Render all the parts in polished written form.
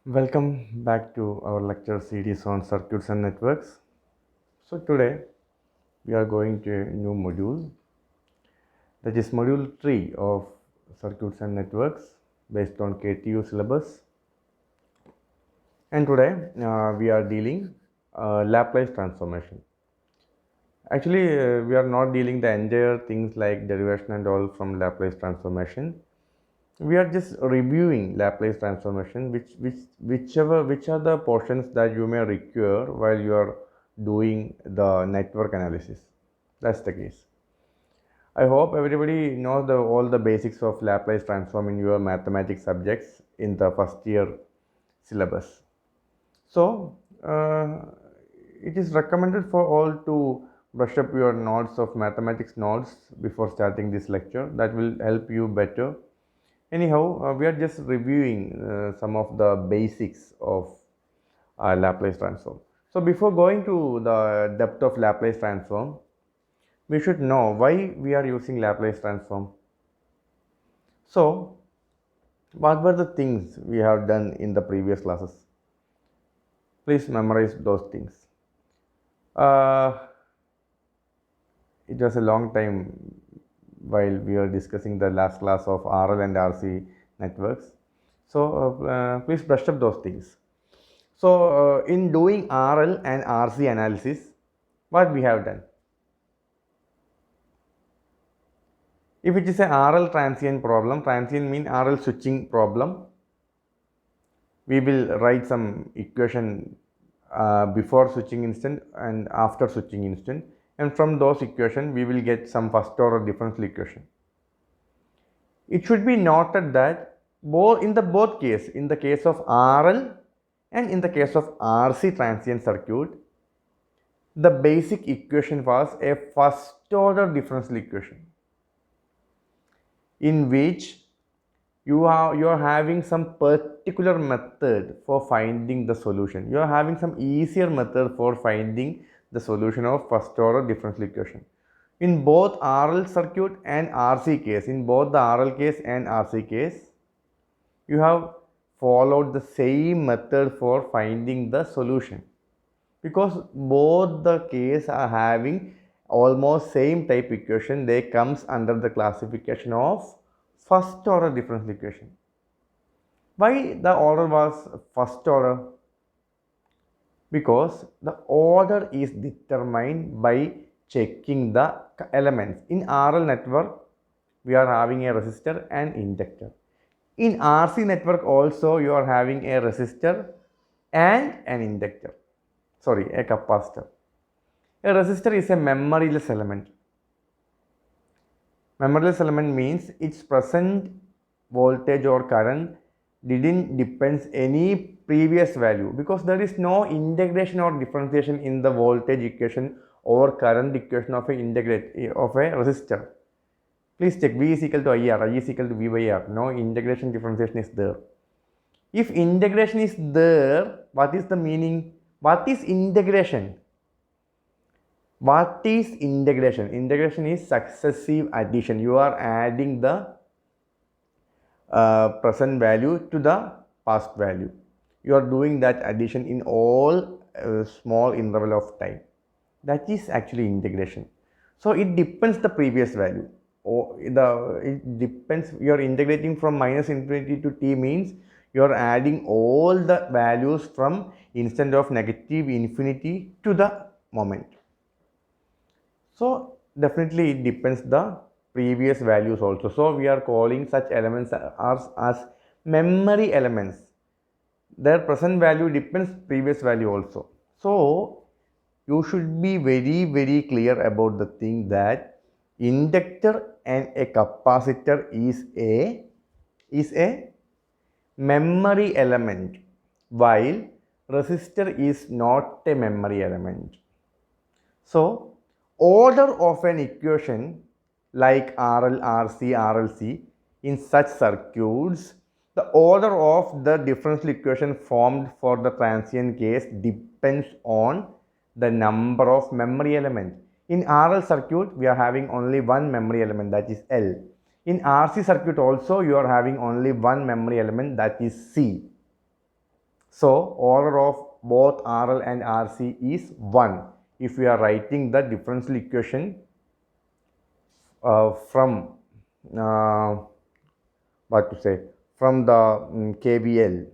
Welcome back to our lecture series on circuits and networks. So today we are going to a new module, that is module 3 of circuits and networks based on KTU syllabus. And today we are dealing Laplace transformation. Actually, we are not dealing the entire things like derivation and all from Laplace transformation. We are just reviewing Laplace transformation, which are the portions that you may require while you are doing the network analysis. That's the case. I hope everybody knows all the basics of Laplace transform in your mathematics subjects in the first year syllabus. So it is recommended for all to brush up your notes of mathematics notes before starting this lecture. That will help you better. Anyhow, we are just reviewing some of the basics of Laplace transform. So before going to the depth of Laplace transform, we should know why we are using Laplace transform. So what were the things we have done in the previous classes? Please memorize those things. It was a long time while we were discussing the last class of RL and RC networks. So please brush up those things. So in doing RL and RC analysis, what we have done? If it is a RL transient problem, transient means RL switching problem, we will write some equation before switching instant and after switching instant, and from those equation we will get some first order differential equation. It should be noted that in the case of RL and in the case of RC transient circuit, the basic equation was a first order differential equation in which you are having some particular method for finding the solution. You are having some easier method for finding the solution of first order differential equation. In both RL circuit and RC case, in both the RL case and RC case, you have followed the same method for finding the solution, because both the case are having almost same type equation. They comes under the classification of first order differential equation. Why the order was first order? Because the order is determined by checking the elements. In RL network, we are having a resistor and inductor. In RC network also, you are having a resistor and an inductor. Sorry, a capacitor. A resistor is a memoryless element. Memoryless element means its present voltage or current didn't depends any previous value, because there is no integration or differentiation in the voltage equation or current equation of a resistor. Please check V is equal to IR, I is equal to V by R. No integration differentiation is there. If integration is there, what is the meaning? What is integration? What is integration? Integration is successive addition. You are adding the present value to the past value. You are doing that addition in all small interval of time. That is actually integration. So it depends the previous value. It depends. You are integrating from minus infinity to t means you are adding all the values from instant of negative infinity to the moment. So definitely it depends the previous values also. So we are calling such elements as memory elements. Their present value depends previous value also. So you should be very clear about the thing that inductor and a capacitor is a memory element, while resistor is not a memory element. So order of an equation like RL, RC, RLC in such circuits, the order of the differential equation formed for the transient case depends on the number of memory elements. In RL circuit, we are having only one memory element, that is L. In RC circuit also, you are having only one memory element, that is C. So order of both RL and RC is 1 if we are writing the differential equation from what to say, from the KVL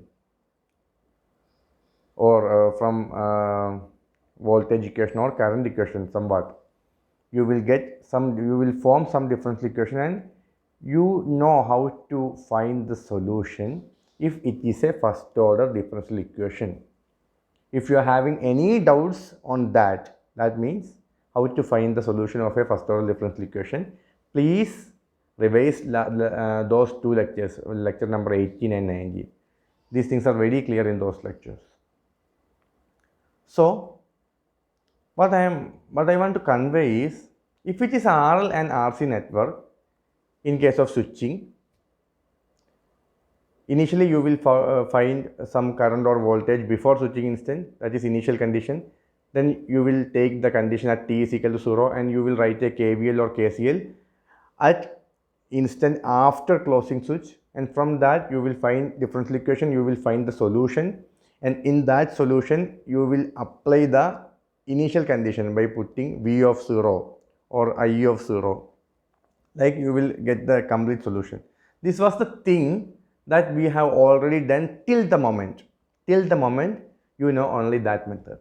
or from voltage equation or current equation somewhat. You will form some differential equation and you know how to find the solution if it is a first order differential equation. If you are having any doubts on that, that means how to find the solution of a first order differential equation, please revise those two lectures, lecture number 18 and 19. These things are very clear in those lectures. So what I want to convey is, if it is RL and RC network, in case of switching, initially you will find some current or voltage before switching instant, that is initial condition. Then you will take the condition at t is equal to 0 and you will write a KVL or KCL at instant after closing switch, and from that you will find differential equation, you will find the solution, and in that solution you will apply the initial condition by putting V of 0 or I of 0, like you will get the complete solution. This was the thing that we have already done till the moment you know only that method.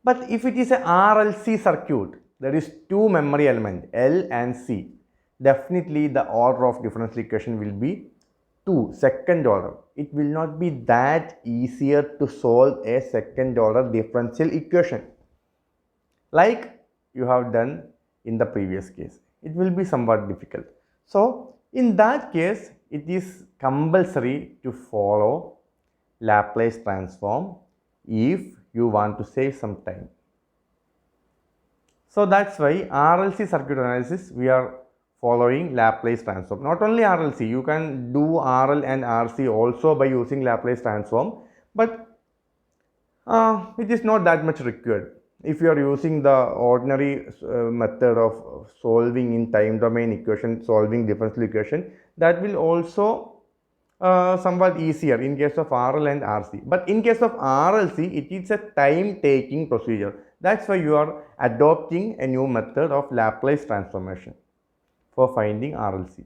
But if it is a RLC circuit, there is two memory element L and C, definitely the order of differential equation will be 2, second order. It will not be that easier to solve a second order differential equation like you have done in the previous case. It will be somewhat difficult. So in that case, it is compulsory to follow Laplace transform if you want to save some time. So that's why RLC circuit analysis we are following Laplace transform. Not only RLC, you can do RL and RC also by using Laplace transform, but it is not that much required. If you are using the ordinary method of solving in time domain equation, solving differential equation, that will also somewhat easier in case of RL and RC. But in case of RLC, it is a time taking procedure. That's why you are adopting a new method of Laplace transformation for finding RLC.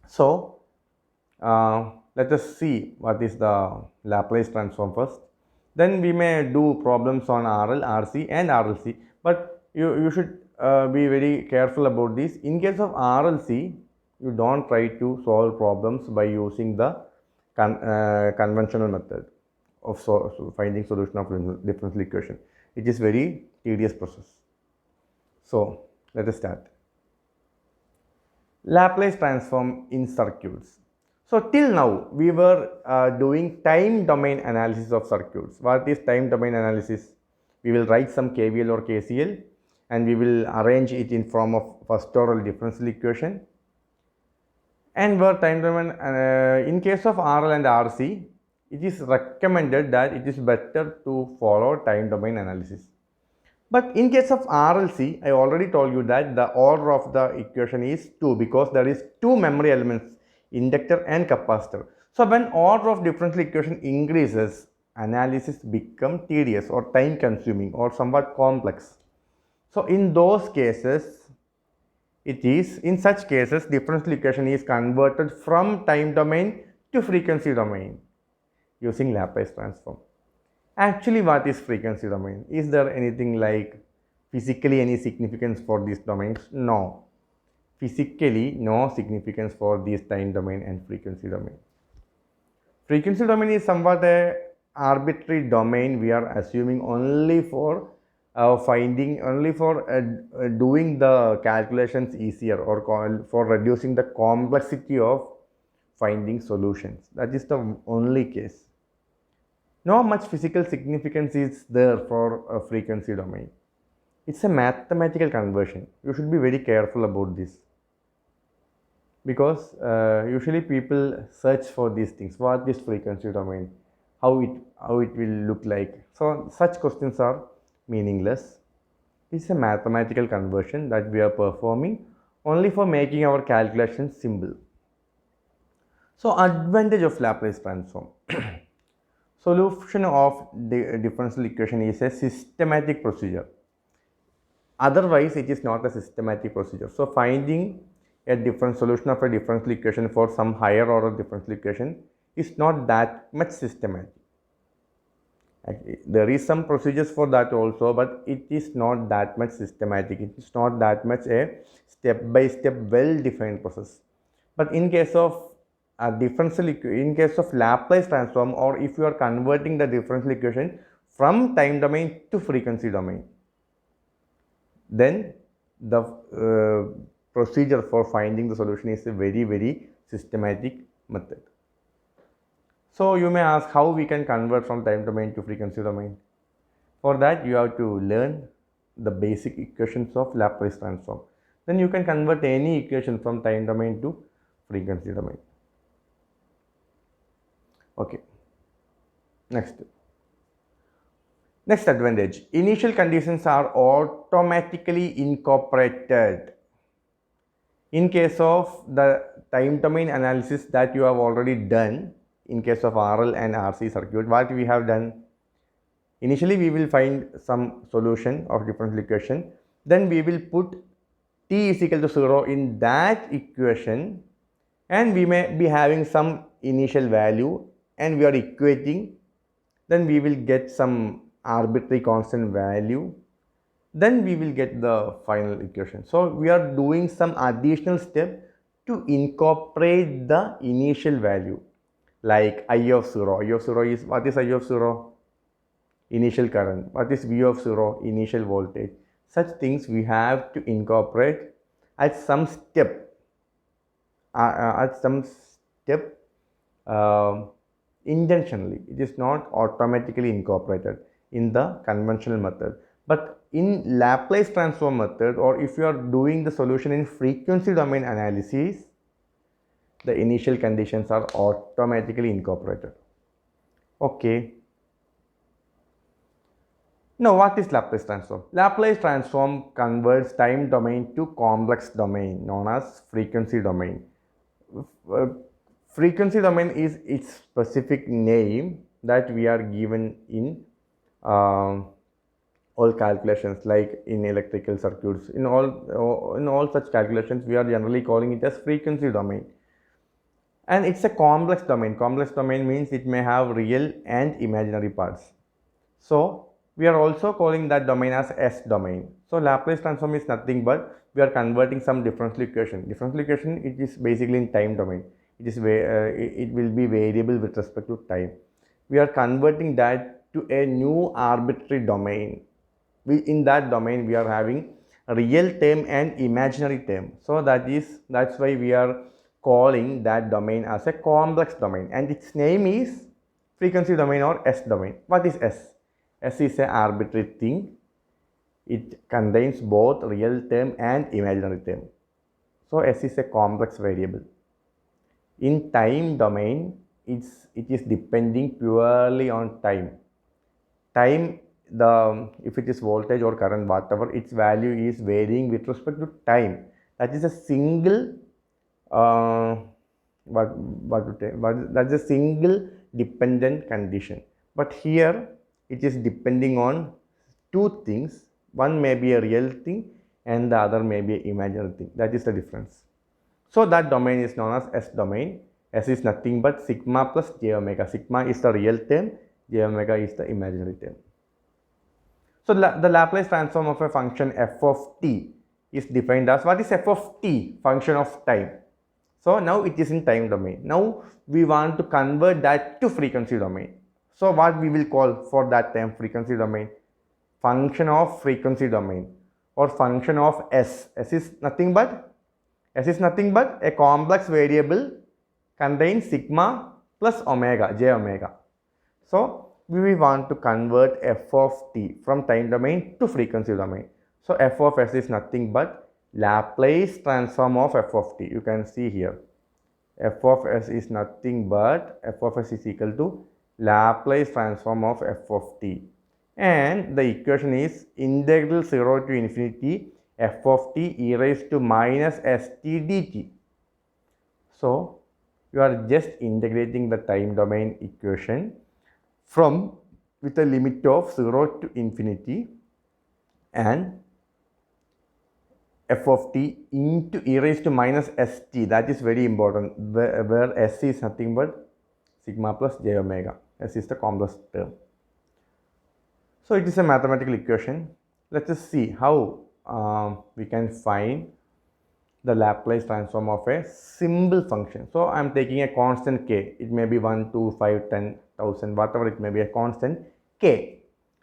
So let us see what is the Laplace transform first. Then we may do problems on RL, RC and RLC, but you should be very careful about this. In case of RLC, you don't try to solve problems by using the conventional method of finding solution of differential equation. It is very tedious process. So let us start. Laplace transform in circuits. So till now we were doing time domain analysis of circuits. What is time domain analysis? We will write some KVL or KCL and we will arrange it in form of first order differential equation. And where time domain, in case of RL and RC, it is recommended that it is better to follow time domain analysis. But in case of RLC, I already told you that the order of the equation is 2 because there is two memory elements, inductor and capacitor. So when order of differential equation increases, analysis become tedious or time consuming or somewhat complex. So in those cases, in such cases, differential equation is converted from time domain to frequency domain using Laplace transform. Actually, what is frequency domain? Is there anything like physically any significance for these domains? No. Physically, no significance for these time domain and frequency domain. Frequency domain is somewhat a arbitrary domain we are assuming only for doing the calculations easier or for reducing the complexity of finding solutions. That is the only case. No much physical significance is there for a frequency domain. It's a mathematical conversion. You should be very careful about this because usually people search for these things. What is frequency domain? How it will look like? So such questions are meaningless. It's a mathematical conversion that we are performing only for making our calculations simple. So advantage of Laplace transform. solution of the differential equation is a systematic procedure. Otherwise, it is not a systematic procedure. So, finding a different solution of a differential equation for some higher order differential equation is not that much systematic. There is some procedures for that also, but it is not that much systematic. It is not that much a step-by-step well-defined process. But in case of a differential in case of Laplace transform, or if you are converting the differential equation from time domain to frequency domain, then the procedure for finding the solution is a very systematic method. So you may ask how we can convert from time domain to frequency domain. For that, you have to learn the basic equations of Laplace transform. Then you can convert any equation from time domain to frequency domain. Okay. Next advantage, initial conditions are automatically incorporated. In case of the time domain analysis that you have already done, in case of RL and RC circuit, what we have done, initially we will find some solution of differential equation, then we will put t is equal to 0 in that equation, and we may be having some initial value and we are equating, then we will get some arbitrary constant value, then we will get the final equation. So we are doing some additional step to incorporate the initial value, like I of 0. I of 0 is, what is I of 0? Initial current. What is V of 0? Initial voltage. Such things we have to incorporate at some step, intentionally. It is not automatically incorporated in the conventional method. But in Laplace transform method, or if you are doing the solution in frequency domain analysis, the initial conditions are automatically incorporated. Okay. Now, what is Laplace transform? Laplace transform converts time domain to complex domain known as frequency domain. Frequency domain is its specific name that we are given in all calculations, like in electrical circuits. In all such calculations, we are generally calling it as frequency domain. And it's a complex domain. Complex domain means it may have real and imaginary parts. So we are also calling that domain as S domain. So Laplace transform is nothing but we are converting some differential equation. Differential equation, it is basically in time domain. It will be variable with respect to time. We are converting that to a new arbitrary domain. In that domain, we are having a real term and imaginary term. So that's why we are calling that domain as a complex domain, and its name is frequency domain or S domain. What is S? S is an arbitrary thing. It contains both real term and imaginary term. So S is a complex variable. In time domain, it is depending purely on time. If it is voltage or current, whatever, its value is varying with respect to time. That is a single that's a single dependent condition. But here it is depending on two things. One may be a real thing and the other may be an imaginary thing. That is the difference. So that domain is known as S domain. S is nothing but sigma plus j omega. Sigma is the real term, j omega is the imaginary term. So the Laplace transform of a function f of t is defined as, what is f of t? Function of time. So now it is in time domain. Now we want to convert that to frequency domain. So what we will call for that term, frequency domain? Function of frequency domain, or function of S. S is nothing but a complex variable contains sigma plus omega, j omega. So we want to convert f of t from time domain to frequency domain. So f of s is nothing but Laplace transform of f of t. You can see here, f of s is nothing but f of s is equal to Laplace transform of f of t. And the equation is integral 0 to infinity f of t e raised to minus st dt. So you are just integrating the time domain equation from with a limit of 0 to infinity and f of t into e raised to minus st. That is very important, where s is nothing but sigma plus j omega. S is the complex term. So it is a mathematical equation. Let us see how we can find the Laplace transform of a simple function. So I am taking a constant k. It may be 1, 2, 5, 10, 1000, whatever it may be, a constant k.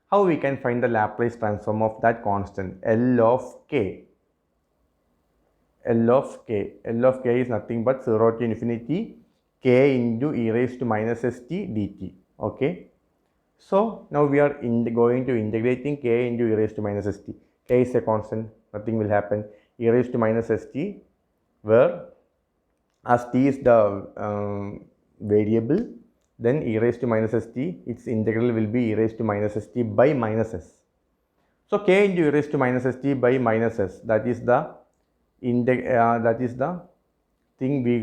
How we can find the Laplace transform of that constant L of k? L of k. L of k is nothing but 0 to infinity k into e raised to minus st dt. Okay. So now we are going to integrating k into e raised to minus st. K is a constant, nothing will happen. E raised to minus st, where as t is the variable, then e raised to minus st, its integral will be e raised to minus st by minus s. So k into e raised to minus st by minus s, that is the thing we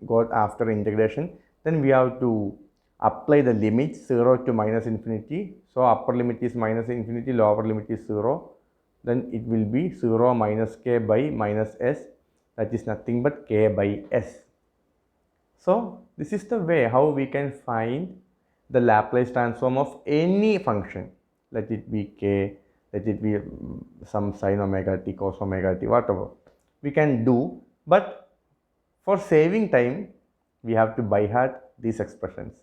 got after integration. Then we have to apply the limits 0 to minus infinity. So upper limit is minus infinity, lower limit is 0. Then it will be 0 minus k by minus s, that is nothing but k by s. So this is the way how we can find the Laplace transform of any function. Let it be k, let it be some sin omega t, cos omega t, whatever we can do. But for saving time, we have to by heart these expressions.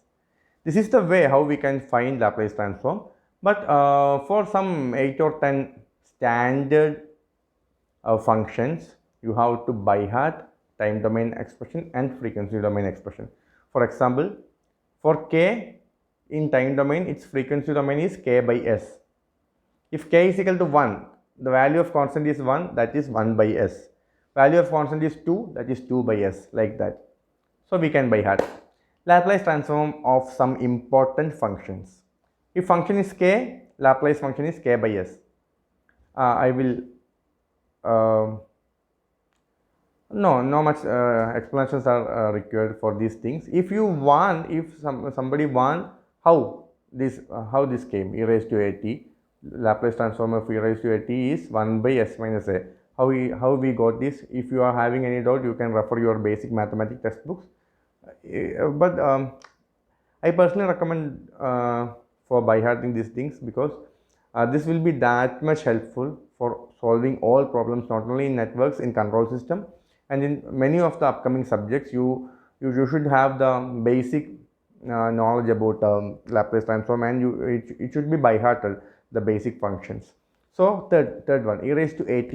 This is the way how we can find Laplace transform. But for some 8 or 10 standard functions, you have to by heart time domain expression and frequency domain expression. For example, for k in time domain, its frequency domain is k by s. If k is equal to 1, the value of constant is 1, that is 1 by s. Value of constant is 2, that is 2 by s, like that. So we can by heart. Laplace transform of some important functions. If function is k, Laplace function is k by s. I will no much explanations are required for these things. If you want, if somebody want how this came, e raised to at, Laplace transform of e raised to at is 1 by s minus a. How we got this? If you are having any doubt, you can refer your basic mathematics textbooks. But I personally recommend for by hearting these things, because this will be that much helpful for solving all problems, not only in networks, in control system, and in many of the upcoming subjects. You should have the basic knowledge about Laplace transform, and it should be by hearted, the basic functions. So third one, e raised to at.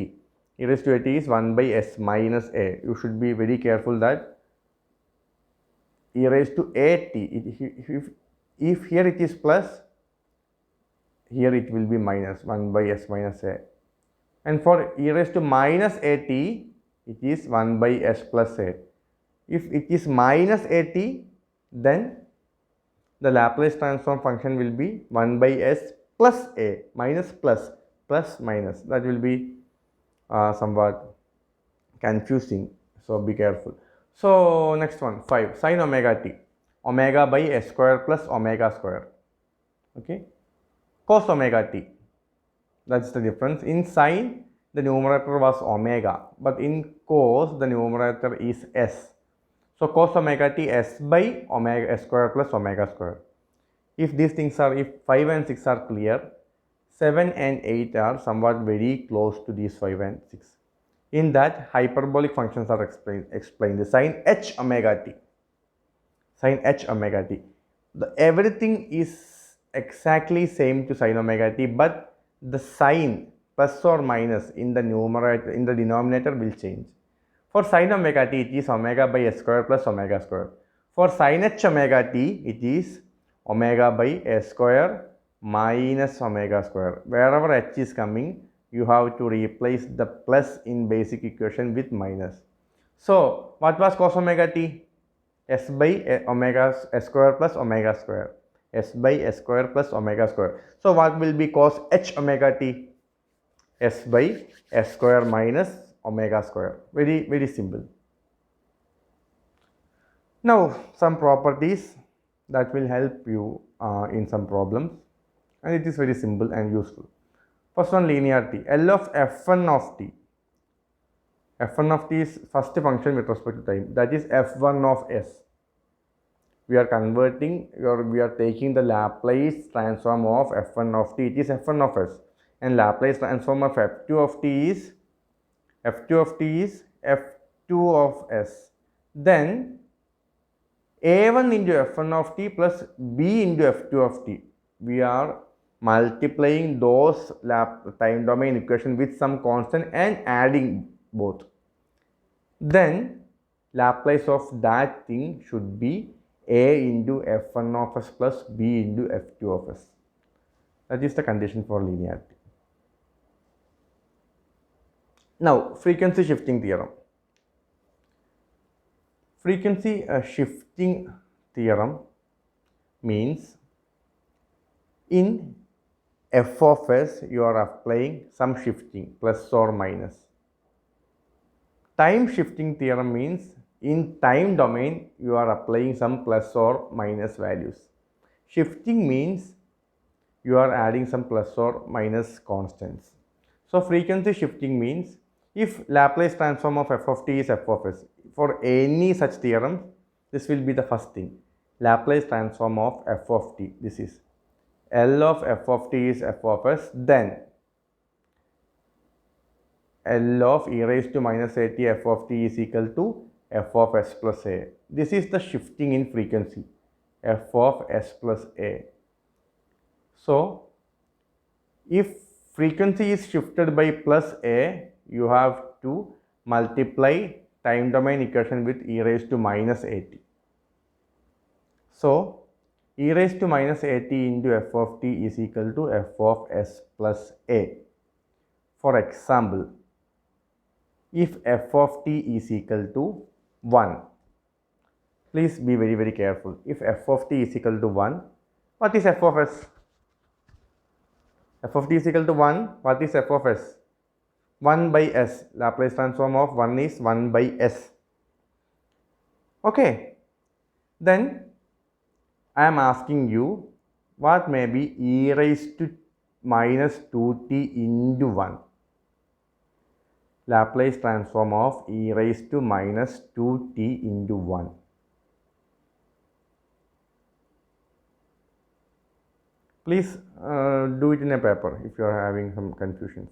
E raised to at is 1 by s minus a. You should be very careful that e raised to at, if here it is plus, here it will be minus 1 by s minus a. And for e raised to minus at, it is 1 by s plus a. If it is minus at, then the Laplace transform function will be 1 by s plus a, minus plus, plus minus. That will be somewhat confusing, so be careful. So next one, 5, sin omega t, omega by s square plus omega square. Okay, cos omega t, that's the difference. In sin, the numerator was omega, but in cos, the numerator is s. So cos omega t, s by omega s square plus omega square. If these things are, if 5 and 6 are clear, 7 and 8 are somewhat very close to these 5 and 6. In that, hyperbolic functions are explained. The sin h omega t. Sin h omega t. Everything is exactly same to sin omega t, but the sign plus or minus in the numerator, in the denominator will change. For sin omega t, it is omega by s square plus omega square. For sin h omega t, it is omega by s square minus omega square. Wherever h is coming, you have to replace the plus in basic equation with minus. So what was cos omega t? S by omega s square plus omega square. S by s square plus omega square. So what will be cos h omega t? S by s square minus omega square. Very simple. Now some properties. that will help you in some problems, and it is very simple and useful. First one, linearity. L of f1 of t. f1 of t is first function with respect to time, that is f1 of s. We are converting, or we are taking the Laplace transform of f1 of t, it is f1 of s, and Laplace transform of f2 of t is f2 of s. Then a1 into f1 of t plus b into f2 of t. We are multiplying those time domain equation with some constant and adding both. Then Laplace of that thing should be a into f1 of s plus b into f2 of s. That is the condition for linearity. Now, frequency shifting theorem. Frequency shifting theorem means in f of s you are applying some shifting plus or minus. Time shifting theorem means in time domain you are applying some plus or minus values. Shifting means you are adding some plus or minus constants. So frequency shifting means if Laplace transform of f of t is f of s, for any such theorem, this will be the first thing. Laplace transform of f of t, this is L of f of t is f of s, then L of e raised to minus at f of t is equal to f of s plus a. This is the shifting in frequency, f of s plus a. So, if frequency is shifted by plus a, you have to multiply time domain equation with e raised to minus at. So, e raised to minus at into f of t is equal to f of s plus a. For example, if f of t is equal to 1, please be very careful. If f of t is equal to 1, what is f of s? F of t is equal to 1, what is f of s? 1 by s. Laplace transform of 1 is 1 by s. Okay. Then I am asking you what may be e raised to minus 2t into 1. Laplace transform of e raised to minus 2t into 1. Please do it in a paper if you are having some confusions.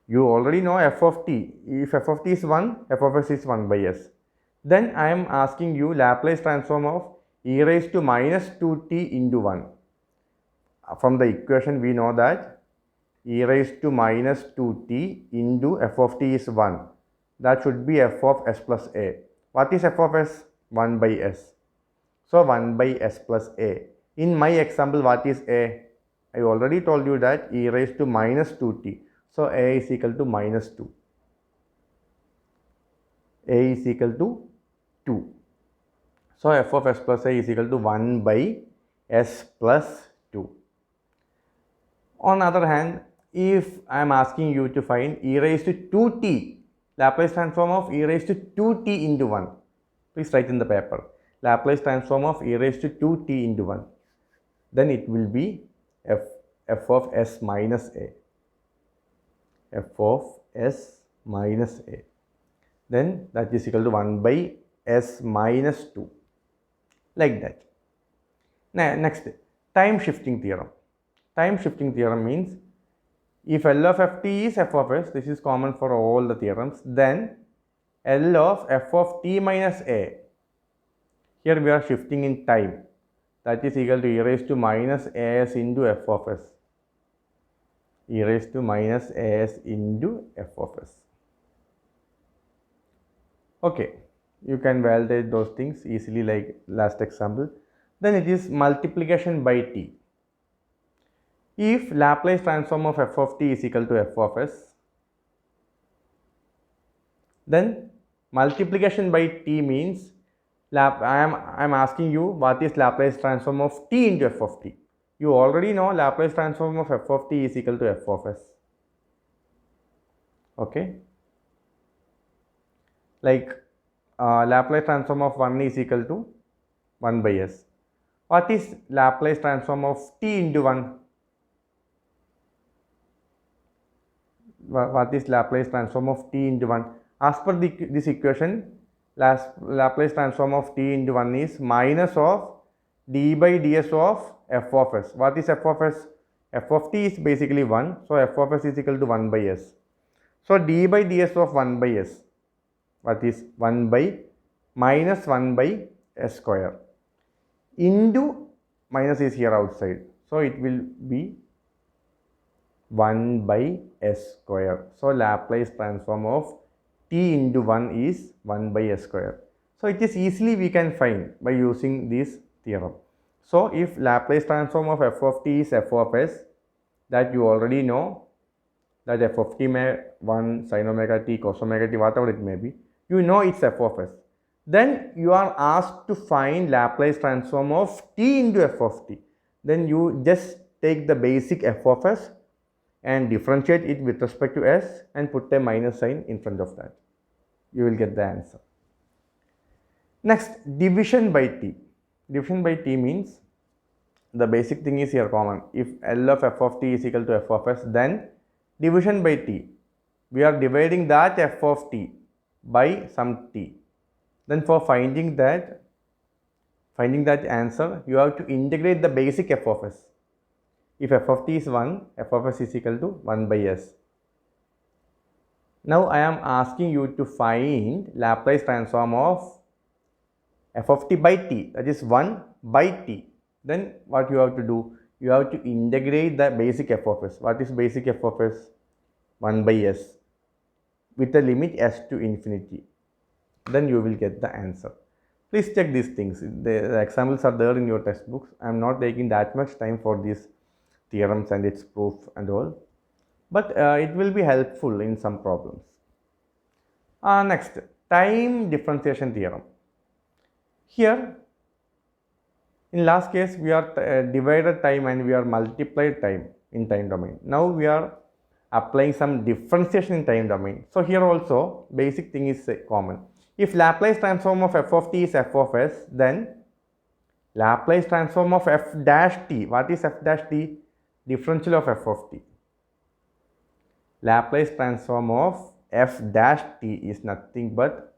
You already know f of t. If f of t is 1, f of s is 1 by s. Then I am asking you Laplace transform of e raised to minus 2t into 1. From the equation we know that e raised to minus 2t into f of t is 1. That should be f of s plus a. What is f of s? 1 by s. So 1 by s plus a. In my example, what is a? I already told you that e raised to minus 2t. So a is equal to minus 2. A is equal to 2. So f of s plus a is equal to 1 by s plus 2. On the other hand, if I am asking you to find e raised to 2t, Laplace transform of e raised to 2t into 1. Please write in the paper. Laplace transform of e raised to 2t into 1. Then it will be f of s minus a. F of s minus a. Then that is equal to 1 by s minus 2. Like that. Now, next, time shifting theorem. Time shifting theorem means if L of ft is f of s, this is common for all the theorems, then L of f of t minus a. Here we are shifting in time. That is equal to e raised to minus as into f of s. E raised to minus as into f of s. Okay, you can validate those things easily like last example. Then it is multiplication by t. If Laplace transform of f of t is equal to f of s, then multiplication by t means I am asking you what is Laplace transform of t into f of t. You already know Laplace transform of f of t is equal to f of s. Okay. Like Laplace transform of 1 is equal to 1 by s. What is Laplace transform of t into 1? What is Laplace transform of t into 1? As per this equation, Laplace transform of t into 1 is minus of d by ds of f of s. What is f of s? F of t is basically 1, so f of s is equal to 1 by s. So d by ds of 1 by s, what is 1 by minus 1 by s square into minus is here outside, so it will be 1 by s square. So Laplace transform of t into 1 is 1 by s square. So it is easily we can find by using this theorem. So if Laplace transform of f of t is f of s, that you already know, that f of t may 1 sin omega t, cos omega t, whatever it may be, you know it's f of s. Then you are asked to find Laplace transform of t into f of t. Then you just take the basic f of s and differentiate it with respect to s and put a minus sign in front of that. You will get the answer. Next, division by t. Division by t means the basic thing is here common. If L of f of t is equal to f of s, then division by t, we are dividing that f of t by some t. Then for finding that answer, you have to integrate the basic f of s. If f of t is 1, f of s is equal to 1 by s. Now I am asking you to find Laplace transform of f of t by t, that is 1 by t. Then what you have to do? You have to integrate the basic f of s. What is basic f of s? 1 by s with the limit s to infinity. Then you will get the answer. Please check these things. The examples are there in your textbooks. I am not taking that much time for these theorems and its proof and all, but it will be helpful in some problems. Next, time differentiation theorem. Here, in last case, we are divided time and we are multiplied time in time domain. Now we are applying some differentiation in time domain. So here also, basic thing is common. If Laplace transform of f of t is f of s, then Laplace transform of f dash t. What is f dash t? Differential of f of t. Laplace transform of f dash t is nothing but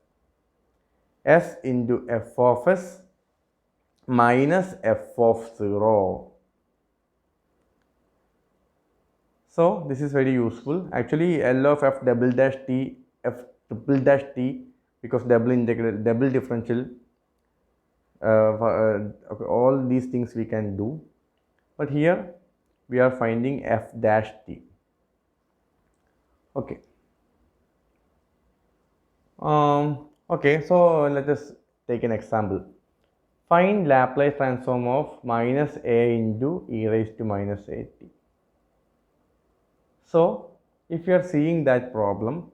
s into f of s minus f of 0. So this is very useful. Actually, L of f double dash t, f triple dash t, because double integral, double differential, okay, all these things we can do. But here we are finding f dash t. Okay. Okay, so let us take an example. Find Laplace transform of minus a into e raised to minus at. So if you are seeing that problem,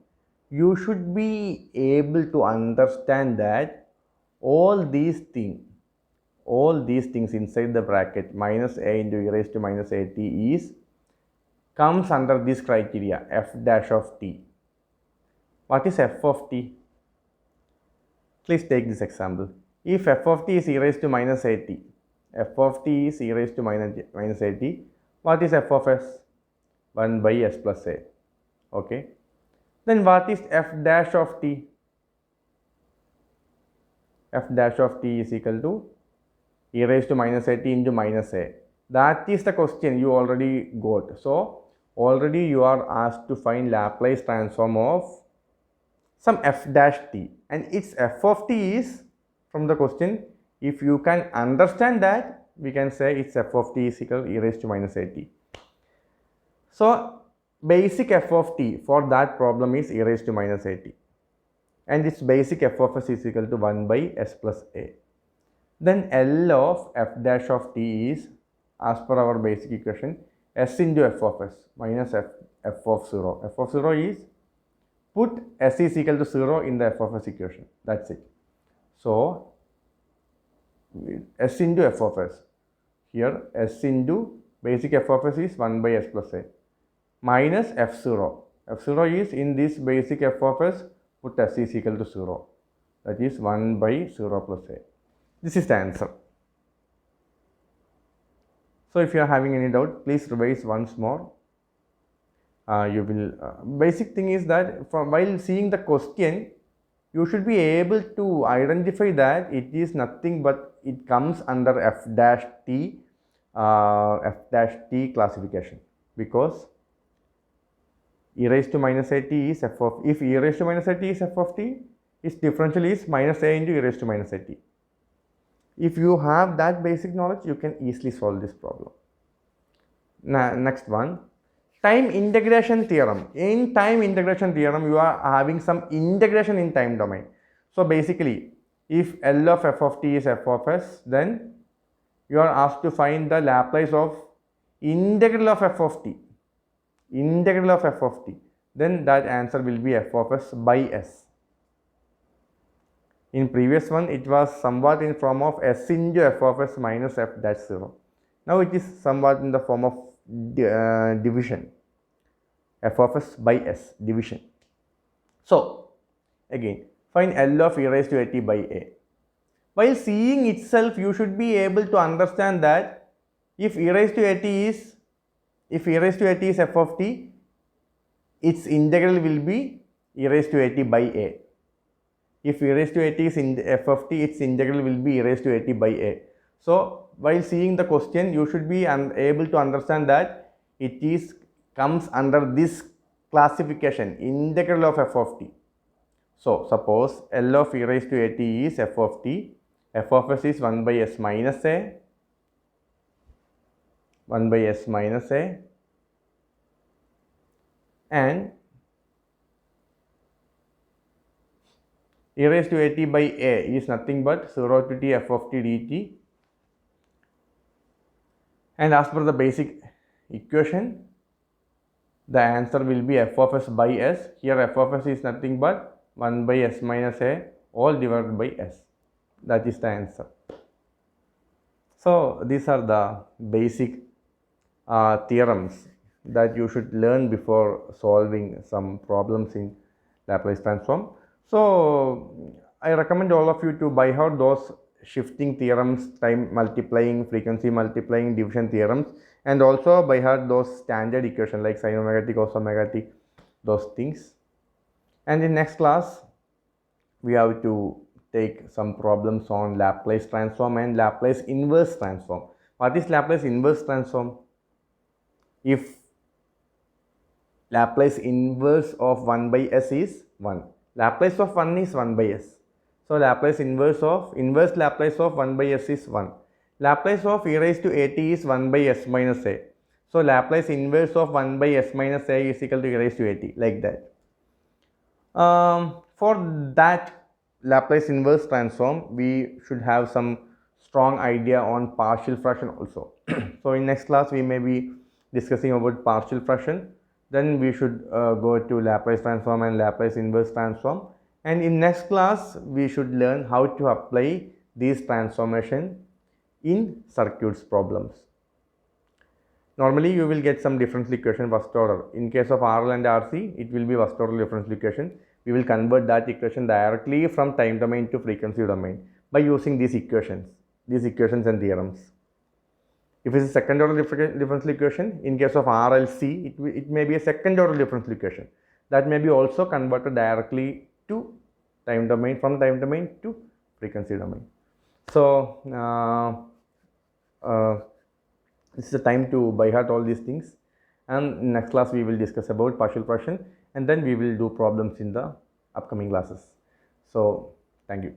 you should be able to understand that all these things inside the bracket minus a into e raised to minus at comes under this criteria, f dash of t. What is f of t? Please take this example. If f of t is e raised to minus at, f of t is e raised to minus at, what is f of s? 1 by s plus a. Okay. Then what is f dash of t? F dash of t is equal to e raised to minus at into minus a. That is the question you already got. So already you are asked to find Laplace transform of some f dash t, and its f of t is from the question. If you can understand that, we can say its f of t is equal to e raised to minus at. So basic f of t for that problem is e raised to minus at, and its basic f of s is equal to 1 by s plus a. Then L of f dash of t is, as per our basic equation, s into f of s minus f of 0. F of 0 is, put s is equal to 0 in the f of s equation. That's it. So s into f of s. Here s into basic f of s is 1 by s plus a minus f0. f0 is in this basic f of s, put s is equal to 0. That is 1 by 0 plus a. This is the answer. So if you are having any doubt, please revise once more. You will basic thing is that while seeing the question, you should be able to identify that it is nothing but it comes under f dash t classification, because e raised to minus a t is f of, if e raised to minus a t is f of t, its differential is minus a into e raised to minus a t. If you have that basic knowledge, you can easily solve this problem. Next one, time integration theorem. In time integration theorem, you are having some integration in time domain. So basically, if L of f of t is f of s, then you are asked to find the Laplace of integral of f of t. Integral of f of t. Then that answer will be f of s by s. In previous one, it was somewhat in form of s into f of s minus f dash 0. Now it is somewhat in the form of division, f of s by s, division. So again, find L of e raised to a t by a. While seeing itself, you should be able to understand that if e raised to a t is f of t, its integral will be e raised to a t by a. If e raised to a t is in f of t, its integral will be e raised to a t by a. So while seeing the question, you should be able to understand that it comes under this classification, integral of f of t. So suppose L of e raised to a t is f of t, f of s is 1 by s minus a, 1 by s minus a, and e raised to a t by a is nothing but 0 to t f of t dt. And as per the basic equation, the answer will be f of s by s. Here f of s is nothing but 1 by s minus a all divided by s. That is the answer. So these are the basic theorems that you should learn before solving some problems in Laplace transform. So I recommend all of you to by heart those shifting theorems, time multiplying, frequency multiplying, division theorems, and also by heart those standard equations like sin omega t, cos omega t, those things. And in next class, we have to take some problems on Laplace transform and Laplace inverse transform. What is Laplace inverse transform? If Laplace inverse of 1 by s is 1, Laplace of 1 is 1 by s. So Laplace inverse Laplace of 1 by s is 1. Laplace of e raised to a t is 1 by s minus a. So Laplace inverse of 1 by s minus a is equal to e raised to a t, like that. For that Laplace inverse transform, we should have some strong idea on partial fraction also. So in next class, we may be discussing about partial fraction. Then we should go to Laplace transform and Laplace inverse transform. And in next class, we should learn how to apply these transformation in circuits problems. Normally, you will get some differential equation first order. In case of RL and RC, it will be first order differential equation. We will convert that equation directly from time domain to frequency domain by using these equations and theorems. If it is a second order differential equation, in case of RLC, it may be a second order differential equation that may be also converted directly to time domain, from time domain to frequency domain. So this is the time to by heart all these things, and in next class we will discuss about partial fraction, and then we will do problems in the upcoming classes. So thank you.